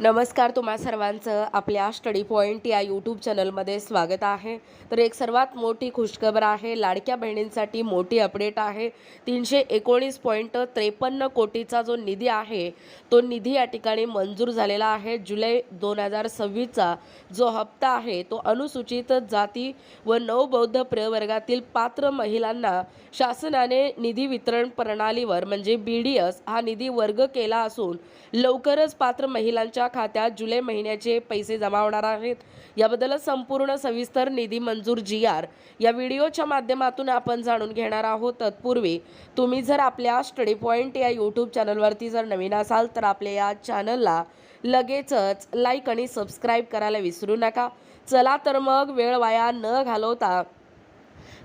नमस्कार, तुम्हा सर्वांचं आपल्या स्टडी पॉईंट या यूट्यूब चॅनलमध्ये स्वागत आहे. तर एक सर्वात मोठी खुशखबर आहे. लाडक्या बहिणींसाठी मोठी अपडेट आहे. 319.53 कोटीचा जो निधी आहे तो निधी या ठिकाणी मंजूर झालेला आहे. जुलै 2026चा जो हप्ता आहे तो अनुसूचित जाती व नवबौद्ध प्रवर्गातील पात्र महिलांना शासनाने निधी वितरण प्रणालीवर म्हणजे BDS हा निधी वर्ग केला असून लवकरच पात्र महिलांच्या खात्यात जुलै महिन्याचे पैसे जमा होणार आहेत. याबद्दल संपूर्ण सविस्तर निधी मंजूर GR या व्हिडिओच्या माध्यमातून आपण जाणून घेणार आहोत. तत्पूर्वी तुम्ही जर आपल्या स्टडी पॉईंट या यूट्यूब चॅनलवरती जर नवीन असाल तर आपल्या या चॅनलला लगेचच लाईक आणि सबस्क्राईब करायला विसरू नका. चला तर मग वेळ वाया न घालवता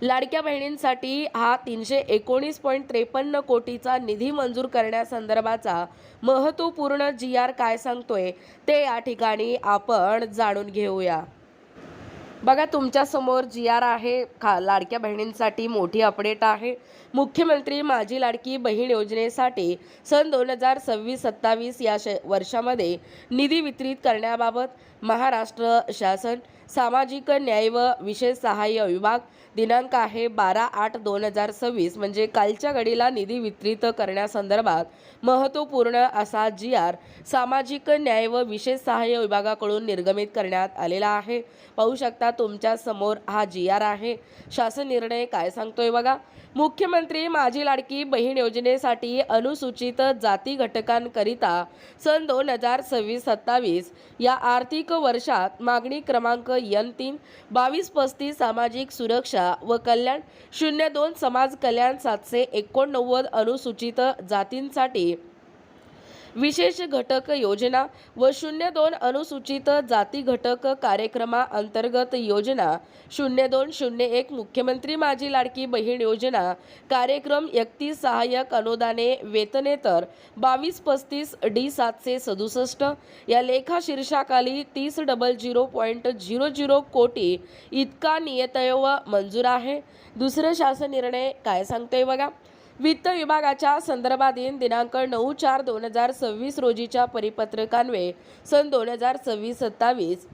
लाडक्या बहिणींसाठी हा 319.53 कोटीचा निधी मंजूर करण्यासंदर्भाचा महत्त्वपूर्ण GR काय सांगतोय ते या ठिकाणी आपण जाणून घेऊया. बघा, तुमच्या समोर GR आहे. लाडक्या बहिणींसाठी मोठी अपडेट आहे. मुख्यमंत्री माझी लाडकी बहीण योजनेसाठी सन 2026-27 या वर्षामध्ये निधी वितरित करण्याबाबत महाराष्ट्र शासन सामाजिक न्याय व विशेष सहाय्य विभाग दिनांक आहे 12/8/2026 म्हणजे कालच्या घडीला निधी वितरित करण्यासंदर्भात महत्त्वपूर्ण असा GR सामाजिक न्याय व विशेष सहाय्य विभागाकडून निर्गमित करण्यात आलेला आहे. पाहू शकता तुमच्या समोर हा GR आहे. शासन निर्णय काय सांगतोय बघा. मुख्यमंत्री माझी लाडकी बहीण योजनेसाठी अनुसूचित जाती घटकांकरिता सन 2026-27 या आर्थिक वर्षात मागणी क्रमांक N3 2235 सामाजिक सुरक्षा व कल्याण 02 समाज कल्याण 789 अनुसूचित जातींसाठी विशेष घटक योजना व 02 अनुसूचित जाती घटक कार्यक्रमाअंतर्गत योजना 0201 मुख्यमंत्री माझी लाडकी बहीण योजना कार्यक्रम 31 सहाय्यक अनुदाने वेतनेतर 2235 D 767 या लेखा शीर्षाखाली 30,00,00,00 कोटी इतका नियतव्य मंजूर आहे. दुसरं शासन निर्णय काय सांगतोय बघा. वित्त विभागाच्या संदर्भातील दिनांक 9/4/2026 रोजीच्या परिपत्रकान्वये सन 2026-27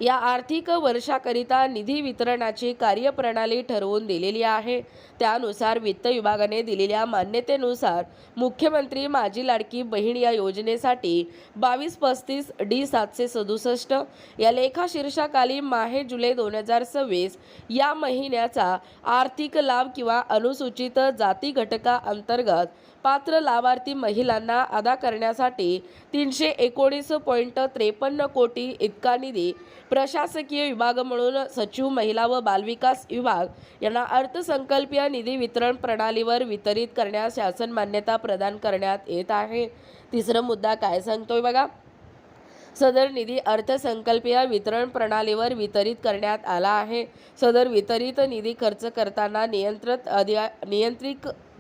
या आर्थिक वर्षाकरिता निधी वितरणाची कार्यप्रणाली ठरवून दिलेली आहे. त्यानुसार वित्त विभागाने दिलेल्या मान्यतेनुसार मुख्यमंत्री माझी लाडकी बहीण या योजनेसाठी 2235 D 767 या लेखा शीर्षाखाली माहे जुलै 2026 या महिन्याचा आर्थिक लाभ किंवा अनुसूचित जाती घटकाअंतर्गत पात्र लाभार्थी महिलांना अदा करण्यासाठी 319.53 कोटी इतका निधी प्रशासकीय विभाग म्हणून सचिव महिला व बालविकास विभाग यांना अर्थसंकल्पीय निधी वितरण प्रणालीवर वितरित करण्यास शासन मान्यता प्रदान करण्यात येत आहे. तिसरा मुद्दा काय सांगतोय बघा. सदर निधी अर्थसंकल्पीय वितरण प्रणालीवर वितरित करण्यात आला आहे. सदर वितरित निधी खर्च करताना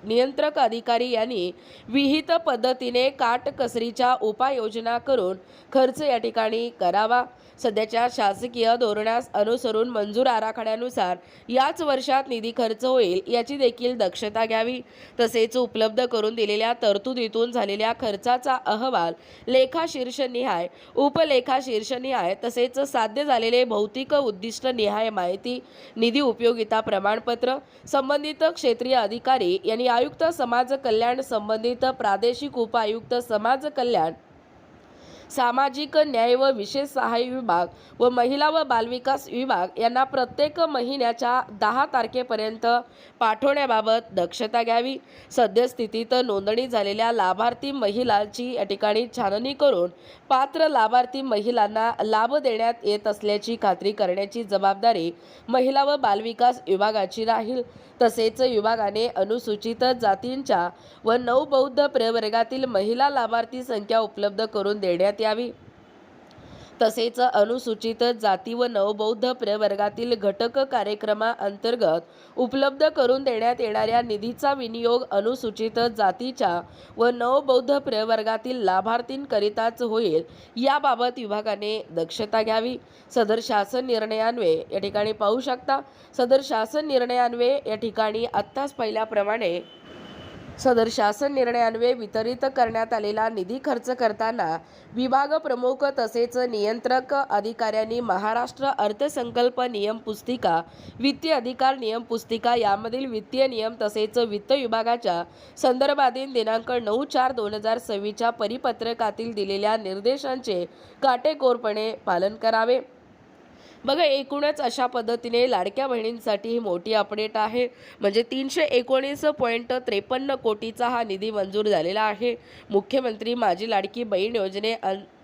नियंत्रक अधिकारी यांनी विहित पद्धतीने काटकसरीच्या उपाययोजना करून खर्च या ठिकाणी करावा. सध्याच्या शासकीय धोरणास अनुसरून मंजूर आराखड्यानुसार याच वर्षात निधी खर्च होईल याची देखील दक्षता घ्यावी. तसेच उपलब्ध करून दिलेल्या तरतुदीतून झालेल्या खर्चाचा अहवाल लेखा शीर्षनिहाय, उपलेखा शीर्षनिहाय तसेच साध्य झालेले भौतिक उद्दिष्ट निहाय माहिती, निधी उपयोगिता प्रमाणपत्र संबंधित क्षेत्रीय अधिकारी यांनी आयुक्त समाज कल्याण, संबंधित प्रादेशिक उपायुक्त समाज कल्याण, सामाजिक न्याय व विशेष सहाय्य विभाग व महिला व बालविकास विभाग यांना प्रत्येक महिन्याच्या 10 तारखेपर्यंत पाठवण्याबाबत दक्षता घ्यावी. सद्यस्थितीत नोंदणी झालेल्या लाभार्थी महिलांची या ठिकाणी छाननी करून पात्र लाभार्थी महिलांना लाभ देण्यात येत असल्याची खात्री करण्याची जबाबदारी महिला व बालविकास विभागाची राहील. तसेच विभागाने अनुसूचित जातींच्या व नवबौद्ध प्रवर्गातील महिला लाभार्थी संख्या उपलब्ध करून देण्यात यावी. तसेच अनुसूचित जाती व नवबौद्ध प्रवर्गातील घटक कार्यक्रमाअंतर्गत उपलब्ध करून देण्यात येणाऱ्या निधीचा विनियोग अनुसूचित जातीच्या व नवबौद्ध प्रवर्गातील लाभार्थींकरिताच होईल याबाबत विभागाने दक्षता घ्यावी. सदर शासन निर्णयान्वये या ठिकाणी पाहू शकता. सदर शासन निर्णयान्वये या ठिकाणी आत्ताच पाहिल्याप्रमाणे सदर शासन निर्णयान्वये वितरित करण्यात आलेला निधी खर्च करताना विभाग प्रमुख तसेच नियंत्रक अधिकाऱ्यांनी महाराष्ट्र अर्थसंकल्प नियम पुस्तिका, वित्तीय अधिकार नियम पुस्तिका यामधील वित्तीय नियम तसेच वित्त विभागाच्या संदर्भातील दिनांक 9/4/2026 परिपत्रकातील दिलेल्या निर्देशांचे काटेकोरपणे पालन करावे। बघा, एकूणच अशा पद्धतीने लाडक्या बहिणींसाठी ही मोठी अपडेट आहे। म्हणजे 319.53 कोटीचा हा निधी मंजूर झालेला आहे। मुख्यमंत्री माझी लाडकी बहीण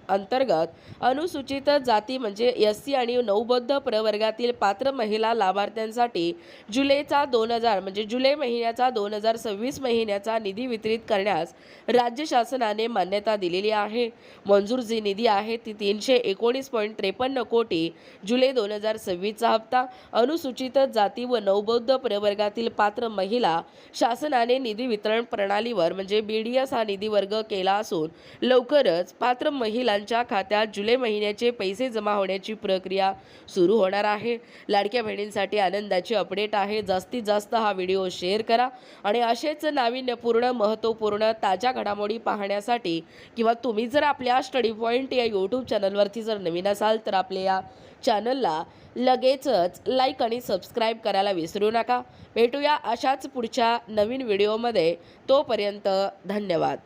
अंतर्गत अनुसूचित जाती म्हणजे SC आणि नवबौद्ध प्रवर्गातील पात्र महिला लाभार्थ्यांसाठी जुलै महिन्याचा 2026 महिन्याचा निधी वितरित करण्यास राज्य शासनाने मान्यता दिलेली आहे। मंजूर जी निधी आहे ती 319.53 कोटी जुलै 2026चा हप्ता अनुसूचित जाती व नवबौद्ध प्रवर्गातील पात्र महिला शासनाने निधी वितरण प्रणालीवर म्हणजे BDS हा निधी वर्ग केला असून लवकरच पात्र महिलांच्या खात्यात जुलै महिन्याचे पैसे जमा होण्याची प्रक्रिया सुरू होणार आहे। लाडक्या बहिणींसाठी आनंदाची अपडेट आहे। जास्तीत जास्त हा व्हिडिओ शेअर करा आणि असेच नाविन्यपूर्ण महत्त्वपूर्ण ताज्या घडामोडी पाहण्यासाठी किंवा तुम्ही जर आपल्या स्टडी पॉइंट या यूट्यूब चॅनलवरती जर नवीन असाल तर आपल्या या चॅनलला लगेचच लाईक आणि सबस्क्राईब करायला विसरू नका। भेटूया अशाच पुढच्या नवीन व्हिडिओमध्ये। तोपर्यंत धन्यवाद।